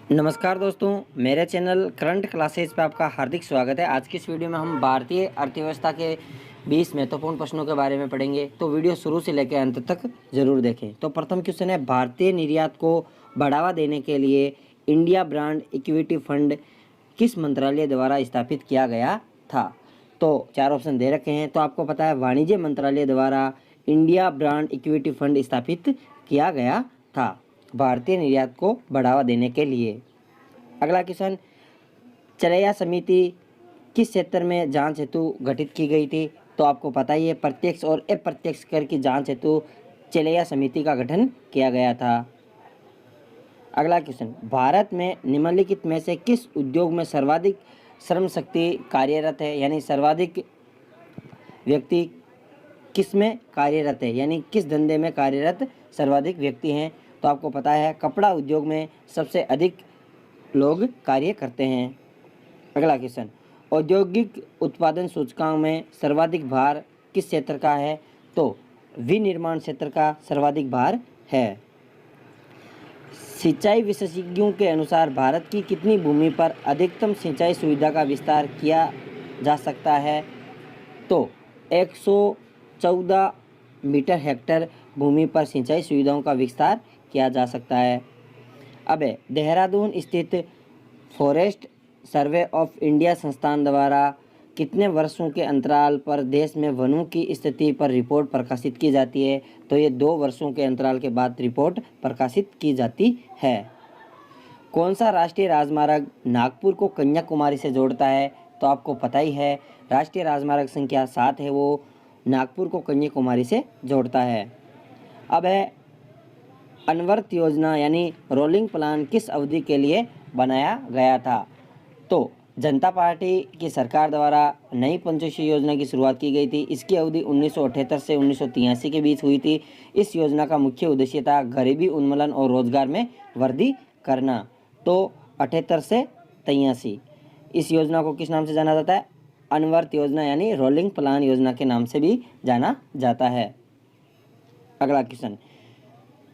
नमस्कार दोस्तों, मेरे चैनल करंट क्लासेस पे आपका हार्दिक स्वागत है। आज की इस वीडियो में हम भारतीय अर्थव्यवस्था के 20 महत्वपूर्ण प्रश्नों के बारे में पढ़ेंगे, तो वीडियो शुरू से लेकर अंत तक जरूर देखें। तो प्रथम क्वेश्चन है, भारतीय निर्यात को बढ़ावा देने के लिए इंडिया ब्रांड इक्विटी फंड किस मंत्रालय द्वारा स्थापित किया गया था? तो चार ऑप्शन दे रखे हैं। तो आपको पता है, वाणिज्य मंत्रालय द्वारा इंडिया ब्रांड इक्विटी फंड स्थापित किया गया था भारतीय निर्यात को बढ़ावा देने के लिए। अगला क्वेश्चन, चलैया समिति किस क्षेत्र में जांच हेतु गठित की गई थी? तो आपको पता ही है, प्रत्यक्ष और अप्रत्यक्ष कर की जांच हेतु चलैया समिति का गठन किया गया था। अगला क्वेश्चन, भारत में निम्नलिखित में से किस उद्योग में सर्वाधिक श्रम शक्ति कार्यरत है? यानी सर्वाधिक व्यक्ति किस में कार्यरत है, यानी किस धंधे में कार्यरत सर्वाधिक व्यक्ति हैं? तो आपको पता है, कपड़ा उद्योग में सबसे अधिक लोग कार्य करते हैं। अगला क्वेश्चन, औद्योगिक उत्पादन सूचकांक में सर्वाधिक भार किस क्षेत्र का है? तो विनिर्माण क्षेत्र का सर्वाधिक भार है। सिंचाई विशेषज्ञों के अनुसार भारत की कितनी भूमि पर अधिकतम सिंचाई सुविधा का विस्तार किया जा सकता है? तो 114 मीटर हेक्टेयर भूमि पर सिंचाई सुविधाओं का विस्तार किया जा सकता है। अब देहरादून स्थित फॉरेस्ट सर्वे ऑफ इंडिया संस्थान द्वारा कितने वर्षों के अंतराल पर देश में वनों की स्थिति पर रिपोर्ट प्रकाशित की जाती है? तो ये 2 वर्षों के अंतराल के बाद रिपोर्ट प्रकाशित की जाती है। कौन सा राष्ट्रीय राजमार्ग नागपुर को कन्याकुमारी से जोड़ता है? तो आपको पता ही है, राष्ट्रीय राजमार्ग संख्या 7 है, वो नागपुर को कन्याकुमारी से जोड़ता है। अब है, अनवर्त योजना यानी रोलिंग प्लान किस अवधि के लिए बनाया गया था? तो जनता पार्टी की सरकार द्वारा नई पंचवर्षीय योजना की शुरुआत की गई थी। इसकी अवधि 1978 से 1983 के बीच हुई थी। इस योजना का मुख्य उद्देश्य था गरीबी उन्मूलन और रोजगार में वृद्धि करना। तो 78 से 83 इस योजना को किस नाम से जाना जाता है? अनवर्त योजना यानी रोलिंग प्लान योजना के नाम से भी जाना जाता है। अगला क्वेश्चन,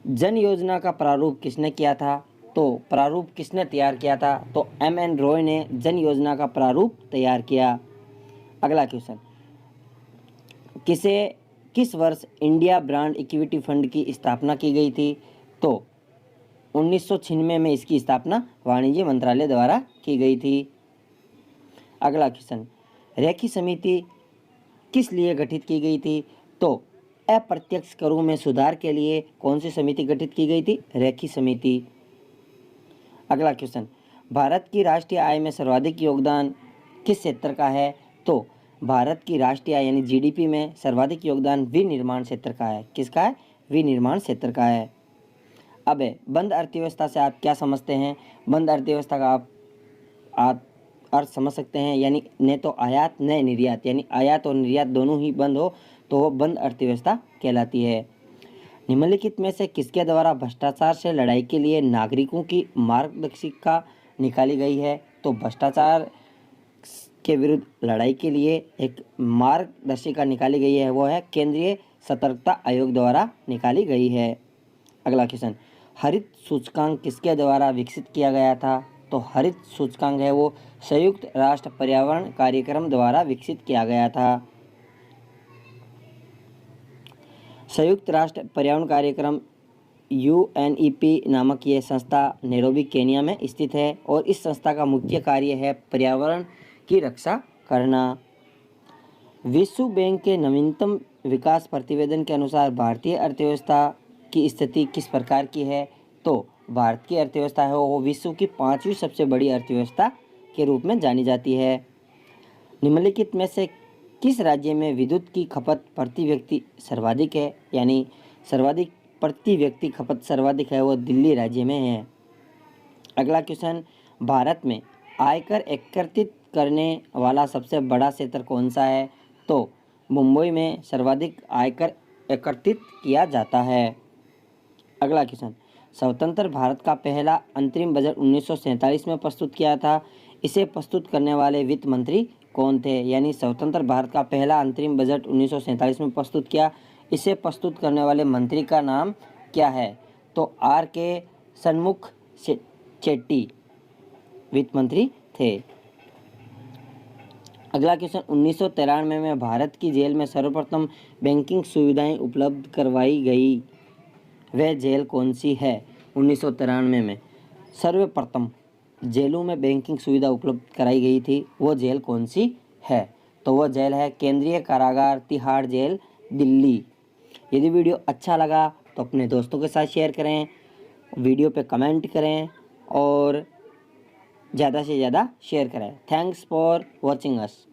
जन योजना का प्रारूप किसने किया था? तो प्रारूप किसने तैयार किया था? तो M.N. रॉय ने जन योजना का प्रारूप तैयार किया। अगला क्वेश्चन, किस वर्ष इंडिया ब्रांड इक्विटी फंड की स्थापना की गई थी? तो 1996 में इसकी स्थापना वाणिज्य मंत्रालय द्वारा की गई थी। अगला क्वेश्चन, रेखी समिति किस लिए गठित की गई थी? तो अप्रत्यक्ष करों में सुधार के लिए कौन सी समिति गठित की गई थी? रेखी समिति। अगला क्वेश्चन, भारत की राष्ट्रीय आय में सर्वाधिक योगदान किस क्षेत्र का है? तो भारत की राष्ट्रीय आय यानी जीडीपी में सर्वाधिक योगदान विनिर्माण क्षेत्र का है। किसका है? विनिर्माण क्षेत्र का है। अब बंद अर्थव्यवस्था से आप क्या समझते हैं? बंद अर्थव्यवस्था का आप अर्थ समझ सकते हैं, यानी न तो आयात न निर्यात, यानी आयात और निर्यात दोनों ही बंद हो तो वो बंद अर्थव्यवस्था कहलाती है। निम्नलिखित में से किसके द्वारा भ्रष्टाचार से लड़ाई के लिए नागरिकों की मार्गदर्शिका निकाली गई है? तो भ्रष्टाचार के विरुद्ध लड़ाई के लिए एक मार्गदर्शिका निकाली गई है, वो है केंद्रीय सतर्कता आयोग द्वारा निकाली गई है। अगला क्वेश्चन, हरित सूचकांक किसके द्वारा विकसित किया गया था? तो हरित सूचकांक है वो संयुक्त राष्ट्र पर्यावरण कार्यक्रम द्वारा विकसित किया गया था। संयुक्त राष्ट्र पर्यावरण कार्यक्रम UNEP नामक ये संस्था नैरोबी केन्या में स्थित है और इस संस्था का मुख्य कार्य है पर्यावरण की रक्षा करना। विश्व बैंक के नवीनतम विकास प्रतिवेदन के अनुसार भारतीय अर्थव्यवस्था की स्थिति किस प्रकार की है? तो भारत की अर्थव्यवस्था है वो विश्व की 5वीं सबसे बड़ी अर्थव्यवस्था के रूप में जानी जाती है। निम्नलिखित में से किस राज्य में विद्युत की खपत प्रति व्यक्ति सर्वाधिक है? यानी सर्वाधिक प्रति व्यक्ति खपत सर्वाधिक है वो दिल्ली राज्य में है। अगला क्वेश्चन, भारत में आयकर एकत्रित करने वाला सबसे बड़ा क्षेत्र कौन सा है? तो मुंबई में सर्वाधिक आयकर एकत्रित किया जाता है। अगला क्वेश्चन, स्वतंत्र भारत का पहला अंतरिम बजट 1947 में प्रस्तुत किया था। इसे प्रस्तुत करने वाले वित्त मंत्री कौन थे? यानी स्वतंत्र भारत का पहला अंतरिम बजट 1947 में प्रस्तुत किया, इसे प्रस्तुत करने वाले मंत्री का नाम क्या है? तो R.K. षणमुख चेट्टी वित्त मंत्री थे। अगला क्वेश्चन, 1993 में भारत की जेल में सर्वप्रथम बैंकिंग सुविधाएं उपलब्ध करवाई गई, वह जेल कौन सी है? 1993 में सर्वप्रथम जेलों में बैंकिंग सुविधा उपलब्ध कराई गई थी, वो जेल कौन सी है? तो वो जेल है केंद्रीय कारागार तिहाड़ जेल, दिल्ली। यदि वीडियो अच्छा लगा तो अपने दोस्तों के साथ शेयर करें, वीडियो पे कमेंट करें और ज़्यादा से ज़्यादा शेयर करें। Thanks for watching us.